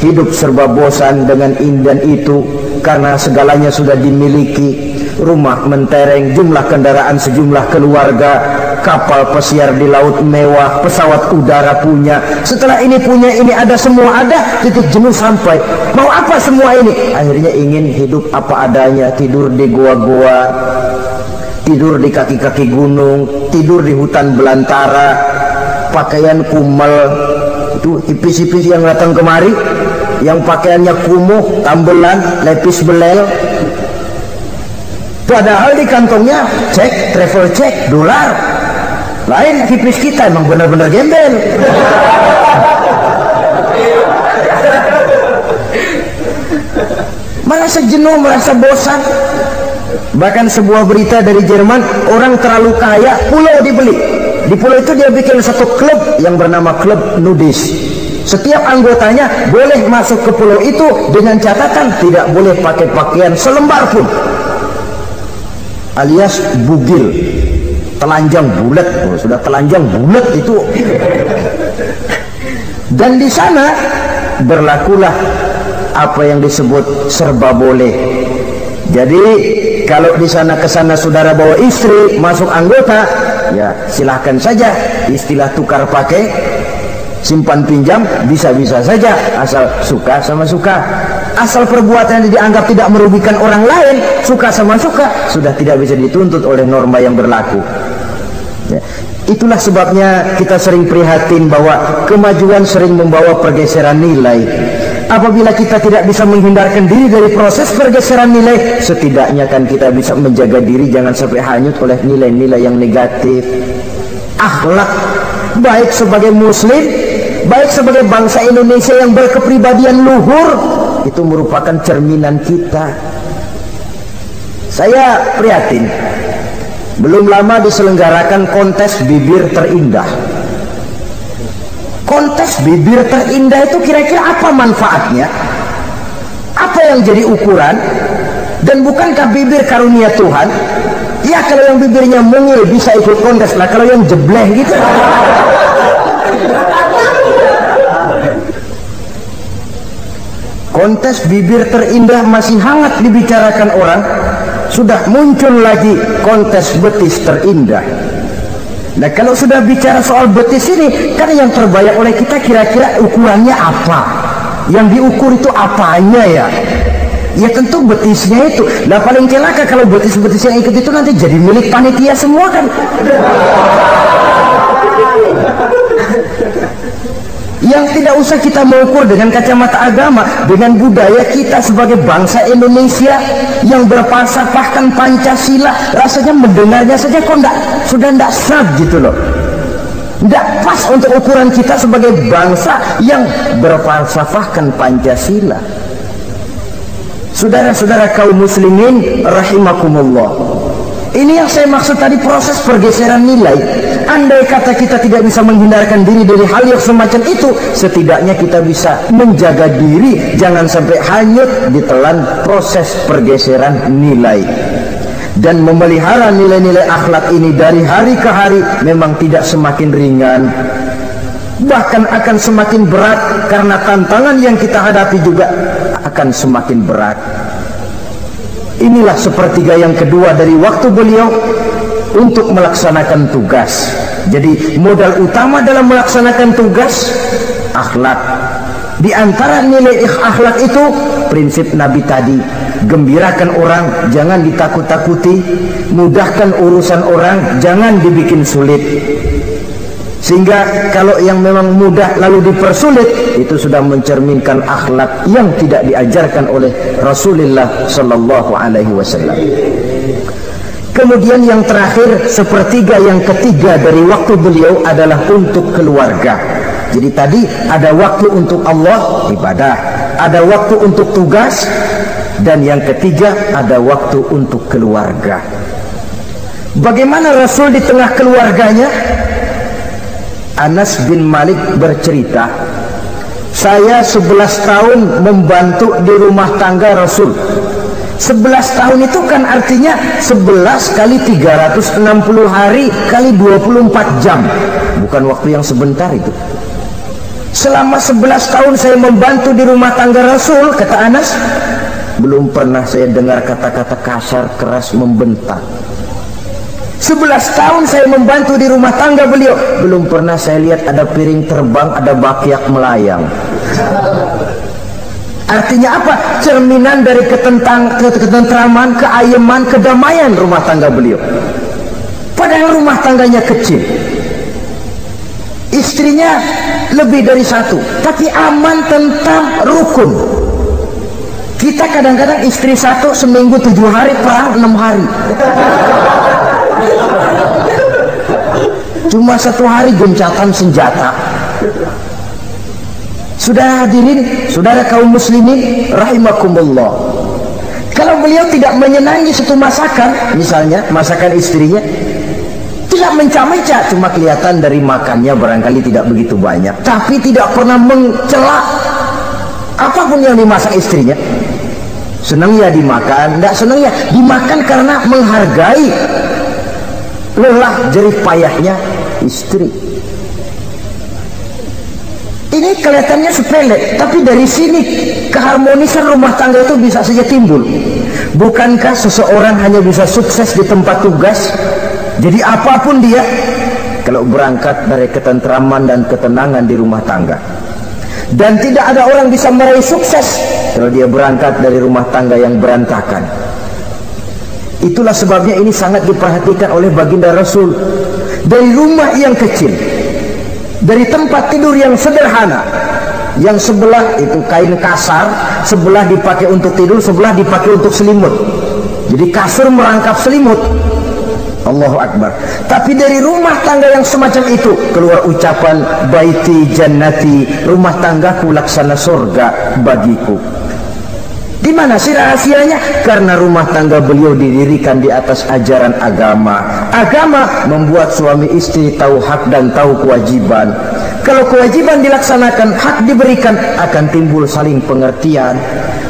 hidup serba bosan dengan ini dan itu karena segalanya sudah dimiliki. Rumah mentereng, jumlah kendaraan sejumlah keluarga, kapal pesiar di laut mewah, pesawat udara punya, setelah ini punya, ini ada, semua ada, titik jenuh sampai. Mau apa semua ini? Akhirnya ingin hidup apa adanya, tidur di goa-goa, tidur di kaki-kaki gunung, tidur di hutan belantara, pakaian kumel. Itu hipis-hipis yang datang kemari, yang pakaiannya kumuh, tambelan, lepis belel, padahal di kantongnya cek, travel cek, dolar. Lain hipis kita, emang benar-benar gembel. merasa jenuh, merasa bosan. Bahkan sebuah berita dari Jerman, orang terlalu kaya, pulau dibeli. Di pulau itu dia bikin satu klub yang bernama klub nudis. Setiap anggotanya boleh masuk ke pulau itu dengan catatan tidak boleh pakai pakaian selembar pun, alias bugil, telanjang bulat. Sudah telanjang bulat itu. Dan di sana berlakulah apa yang disebut serba boleh. Jadi kalau di sana kesana saudara bawa istri masuk anggota, ya silahkan saja. Istilah tukar pakai, simpan pinjam, bisa-bisa saja, asal suka sama suka. Asal perbuatan yang dianggap tidak merugikan orang lain, suka sama suka, sudah tidak bisa dituntut oleh norma yang berlaku. Ya. Itulah sebabnya kita sering prihatin bahwa kemajuan sering membawa pergeseran nilai. Apabila kita tidak bisa menghindarkan diri dari proses pergeseran nilai, setidaknya kan kita bisa menjaga diri jangan sampai hanyut oleh nilai-nilai yang negatif. Akhlak baik sebagai muslim, baik sebagai bangsa Indonesia yang berkepribadian luhur, itu merupakan cerminan kita. Saya prihatin, belum lama diselenggarakan kontes bibir terindah. Kontes bibir terindah itu kira-kira apa manfaatnya? Apa yang jadi ukuran? Dan bukankah bibir karunia Tuhan? Ya kalau yang bibirnya mungil bisa ikut kontes lah, kalau yang jebleh gitu. Kontes bibir terindah masih hangat dibicarakan orang. Sudah muncul lagi kontes betis terindah. Nah kalau sudah bicara soal betis ini, kan yang terbayang oleh kita kira-kira ukurannya apa? Yang diukur itu apanya ya? Ya tentu betisnya itu. Nah paling celaka kalau betis-betis yang ikut itu nanti jadi milik panitia semua kan. Yang tidak usah kita mengukur dengan kacamata agama, dengan budaya kita sebagai bangsa Indonesia yang berfalsafahkan Pancasila, rasanya mendengarnya saja kok sudah tidak sah gitu loh. Tidak pas untuk ukuran kita sebagai bangsa yang berfalsafahkan Pancasila. Saudara-saudara kaum muslimin rahimakumullah, ini yang saya maksud tadi, proses pergeseran nilai. Andai kata kita tidak bisa menghindarkan diri dari hal yang semacam itu, setidaknya kita bisa menjaga diri jangan sampai hanyut ditelan proses pergeseran nilai. Dan memelihara nilai-nilai akhlak ini dari hari ke hari memang tidak semakin ringan, bahkan akan semakin berat, karena tantangan yang kita hadapi juga akan semakin berat. Inilah sepertiga yang kedua dari waktu beliau untuk melaksanakan tugas. Jadi modal utama dalam melaksanakan tugas akhlak. Di antara nilai akhlak itu prinsip Nabi tadi, gembirakan orang, jangan ditakut-takuti, mudahkan urusan orang, jangan dibikin sulit. Sehingga kalau yang memang mudah lalu dipersulit, itu sudah mencerminkan akhlak yang tidak diajarkan oleh Rasulullah sallallahu alaihi wasallam. Kemudian yang terakhir, sepertiga yang ketiga dari waktu beliau adalah untuk keluarga. Jadi tadi ada waktu untuk Allah, ibadah, ada waktu untuk tugas, dan yang ketiga ada waktu untuk keluarga. Bagaimana Rasul di tengah keluarganya? Anas bin Malik bercerita, saya 11 tahun membantu di rumah tangga Rasul. 11 tahun itu kan artinya 11 kali 360 hari kali 24 jam. Bukan waktu yang sebentar itu. Selama 11 tahun saya membantu di rumah tangga Rasul, kata Anas, belum pernah saya dengar kata-kata kasar, keras, membentak. 11 tahun saya membantu di rumah tangga beliau, belum pernah saya lihat ada piring terbang, ada bakyak melayang. Artinya apa? Cerminan dari ketentraman, keayeman, kedamaian rumah tangga beliau. Padahal rumah tangganya kecil, istrinya lebih dari satu, tapi aman, tentram, rukun. Kita kadang-kadang istri satu seminggu 7 hari, perang 6 hari. Cuma 1 hari gencatan senjata. Sudah hadirin, saudara kaum muslimin rahimakumullah, Kalau beliau tidak menyenangi satu masakan, misalnya masakan istrinya, tidak mencah-mencah, cuma kelihatan dari makannya barangkali tidak begitu banyak, tapi tidak pernah mencela apapun yang dimasak istrinya. Senang ya dimakan, tidak senang ya dimakan karena menghargai lelah jerih payahnya istri. Ini kelihatannya sepele, tapi dari sini keharmonisan rumah tangga itu bisa saja timbul. Bukankah seseorang hanya bisa sukses di tempat tugas? Jadi apapun dia, kalau berangkat dari ketentraman dan ketenangan di rumah tangga. Dan tidak ada orang bisa meraih sukses kalau dia berangkat dari rumah tangga yang berantakan. Itulah sebabnya ini sangat diperhatikan oleh baginda Rasul. Dari rumah yang kecil, dari tempat tidur yang sederhana, yang sebelah itu kain kasar, sebelah dipakai untuk tidur, sebelah dipakai untuk selimut. Jadi kasur merangkap selimut. Allahu Akbar. Tapi dari rumah tangga yang semacam itu keluar ucapan baiti jannati, rumah tanggaku laksana surga bagiku. Di mana sih rahasianya? Karena rumah tangga beliau didirikan di atas ajaran agama. Agama membuat suami istri tahu hak dan tahu kewajiban. Kalau kewajiban dilaksanakan, hak diberikan, akan timbul saling pengertian.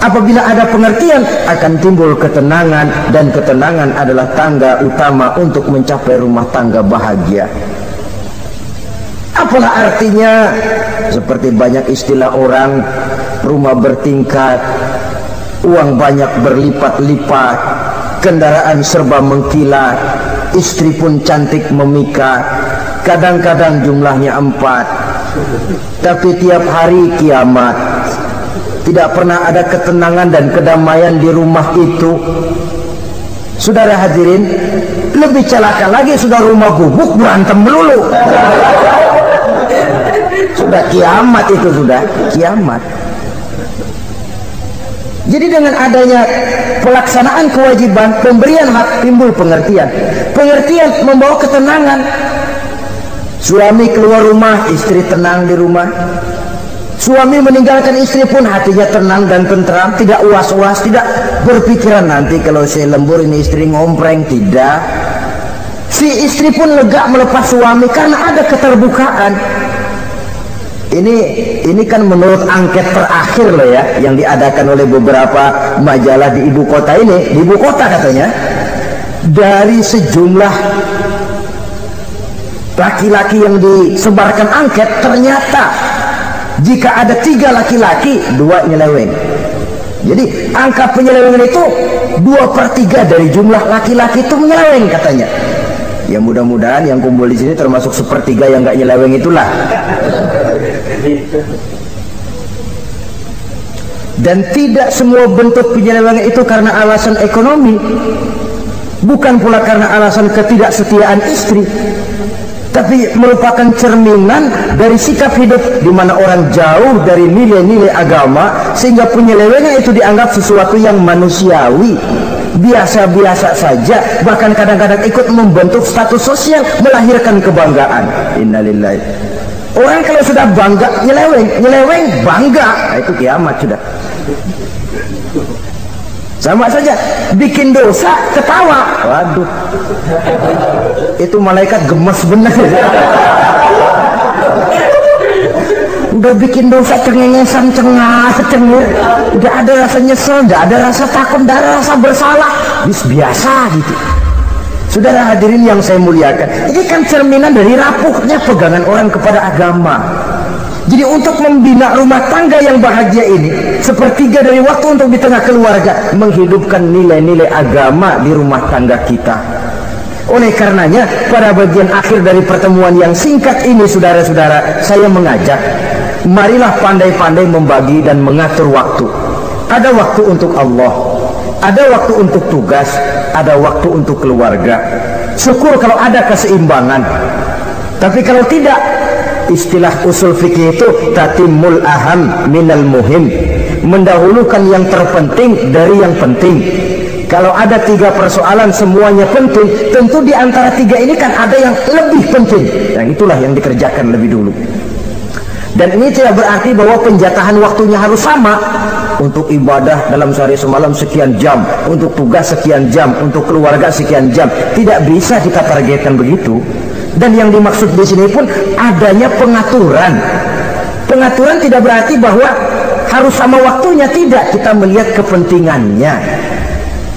Apabila ada pengertian, akan timbul ketenangan, dan ketenangan adalah tangga utama untuk mencapai rumah tangga bahagia. Apalah artinya? Seperti banyak istilah orang, rumah bertingkat, uang banyak berlipat-lipat, kendaraan serba mengkilat, istri pun cantik memikat, kadang-kadang jumlahnya 4, tapi tiap hari kiamat. Tidak pernah ada ketenangan dan kedamaian di rumah itu. Saudara hadirin, lebih celaka lagi sudah rumah gubuk berantem melulu. Sudah kiamat itu, sudah kiamat. Jadi dengan adanya pelaksanaan kewajiban, pemberian hak, timbul pengertian. Pengertian membawa ketenangan. Suami keluar rumah, istri tenang di rumah. Suami meninggalkan istri pun hatinya tenang dan tentram, tidak was-was, tidak berpikiran nanti kalau saya lembur ini istri ngompreng, tidak. Si istri pun lega melepas suami karena ada keterbukaan. Ini kan menurut angket terakhir loh ya, yang diadakan oleh beberapa majalah di ibu kota ini, di ibu kota katanya, dari sejumlah laki-laki yang disebarkan angket, ternyata jika ada 3 laki-laki, 2 nyeleweng. Jadi angka penyelewengan itu 2/3 dari jumlah laki-laki itu menyeleweng katanya. Ya mudah-mudahan yang kumpul di sini termasuk 1/3 yang nggak nyeleweng itulah. Dan tidak semua bentuk penyelewengan itu karena alasan ekonomi, bukan pula karena alasan ketidaksetiaan istri, tapi merupakan cerminan dari sikap hidup di mana orang jauh dari nilai-nilai agama, sehingga penyelewengan itu dianggap sesuatu yang manusiawi, biasa-biasa saja, bahkan kadang-kadang ikut membentuk status sosial, melahirkan kebanggaan. Innalillahi. Orang kalau sudah bangga nyeleweng bangga, nah, itu kiamat sudah. Sama saja bikin dosa ketawa, waduh, itu malaikat gemes benar. Udah bikin dosa cengengesan, cengir, udah ada rasa nyesel, udah ada rasa takut, udah ada rasa bersalah, biasa gitu. Saudara hadirin yang saya muliakan, ini kan cerminan dari rapuhnya pegangan orang kepada agama. Jadi untuk membina rumah tangga yang bahagia ini, 1/3 dari waktu untuk di tengah keluarga, menghidupkan nilai-nilai agama di rumah tangga kita. Oleh karenanya, pada bagian akhir dari pertemuan yang singkat ini, saudara-saudara, saya mengajak, marilah pandai-pandai membagi dan mengatur waktu. Ada waktu untuk Allah, ada waktu untuk tugas, ada waktu untuk keluarga. Syukur kalau ada keseimbangan. Tapi kalau tidak, istilah usul fikih itu tatimul aham minal muhim, mendahulukan yang terpenting dari yang penting. Kalau ada 3 persoalan semuanya penting, tentu di antara 3 ini kan ada yang lebih penting, yang itulah yang dikerjakan lebih dulu. Dan ini tidak berarti bahwa penjatahan waktunya harus sama. untuk ibadah dalam sehari semalam sekian jam, untuk tugas sekian jam, untuk keluarga sekian jam. Tidak bisa kita targetkan begitu. Dan yang dimaksud di sini pun adanya pengaturan. Pengaturan tidak berarti bahwa harus sama waktunya, tidak. Kita melihat kepentingannya.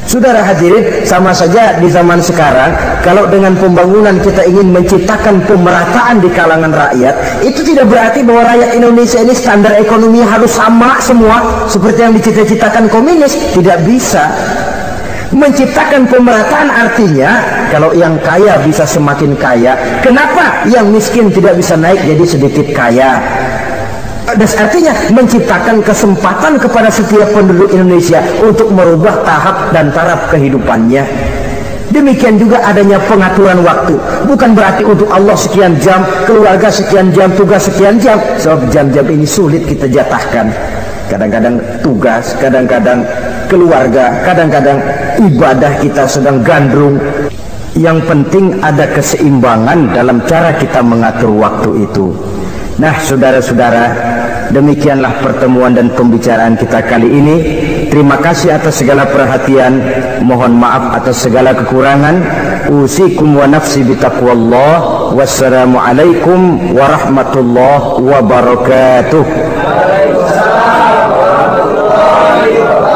Saudara hadirin, sama saja di zaman sekarang, kalau dengan pembangunan kita ingin menciptakan pemerataan di kalangan rakyat, itu tidak berarti bahwa rakyat Indonesia ini standar ekonomi harus sama semua seperti yang dicita-citakan komunis. Tidak bisa. Menciptakan pemerataan artinya kalau yang kaya bisa semakin kaya, kenapa yang miskin tidak bisa naik jadi sedikit kaya? Dan artinya menciptakan kesempatan kepada setiap penduduk Indonesia untuk merubah tahap dan taraf kehidupannya. Demikian juga adanya pengaturan waktu. Bukan berarti untuk Allah sekian jam, keluarga sekian jam, tugas sekian jam. Sebab jam-jam ini sulit kita jatahkan. Kadang-kadang tugas, kadang-kadang keluarga, kadang-kadang ibadah kita sedang gandrung. Yang penting ada keseimbangan dalam cara kita mengatur waktu itu. Nah, saudara-saudara, demikianlah pertemuan dan pembicaraan kita kali ini. Terima kasih atas segala perhatian. Mohon maaf atas segala kekurangan. Usikum wa nafsi bitaqwallah. Wassalamualaikum warahmatullahi wabarakatuh. Waalaikumsalam warahmatullahi wabarakatuh.